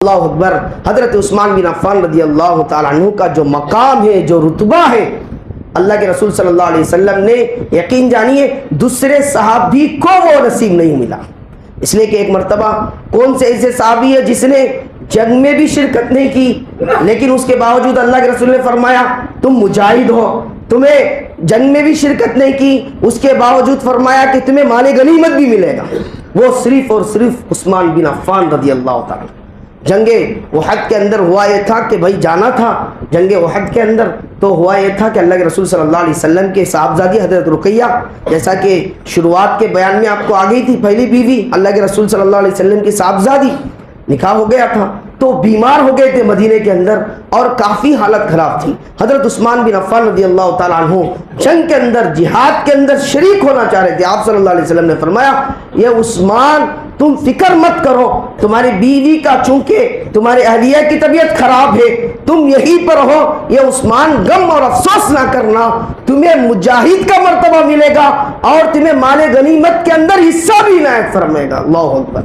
اللہ اکبر. حضرت عثمان بن عفان رضی اللہ تعالیٰ عنہ کا جو مقام ہے، جو رتبہ ہے، اللہ کے رسول صلی اللہ علیہ وسلم نے یقین جانیے دوسرے صحابی کو وہ نصیب نہیں ملا. اس لیے کہ ایک مرتبہ کون سے ایسے صحابی ہے جس نے جنگ میں بھی شرکت نہیں کی، لیکن اس کے باوجود اللہ کے رسول نے فرمایا تم مجاہد ہو، تمہیں جنگ میں بھی شرکت نہیں کی، اس کے باوجود فرمایا کہ تمہیں مال غنیمت بھی ملے گا. وہ صرف اور صرف عثمان بن عفان رضی اللہ تعالیٰ. جنگ احد کے اندر ہوا یہ تھا کہ بھائی جانا تھا جنگ احد کے اندر، تو ہوا یہ تھا کہ اللہ کے رسول صلی اللہ علیہ وسلم کے صاحبزادی حضرت رقیہ، جیسا کہ شروعات کے بیان میں آپ کو آ گئی تھی، پہلی بیوی اللہ کے رسول صلی اللہ علیہ وسلم کی صاحبزادی، نکاح ہو گیا تھا تو بیمار ہو گئے تھے مدینے کے اندر اور کافی حالت خراب تھی. حضرت عثمان بن عفان رضی اللہ تعالیٰ عنہ جنگ کے اندر، جہاد کے اندر شریک ہونا چاہ رہے تھے. آپ صلی اللہ علیہ وسلم نے فرمایا یہ عثمان تم فکر مت کرو، تمہاری بیوی کا چونکہ تمہاری اہلیہ کی طبیعت خراب ہے، تم یہیں پر ہو، یہ عثمان غم اور افسوس نہ کرنا، تمہیں مجاہد کا مرتبہ ملے گا اور تمہیں مال غنیمت کے اندر حصہ بھی عنایت فرمائے گا. اللہ اکبر.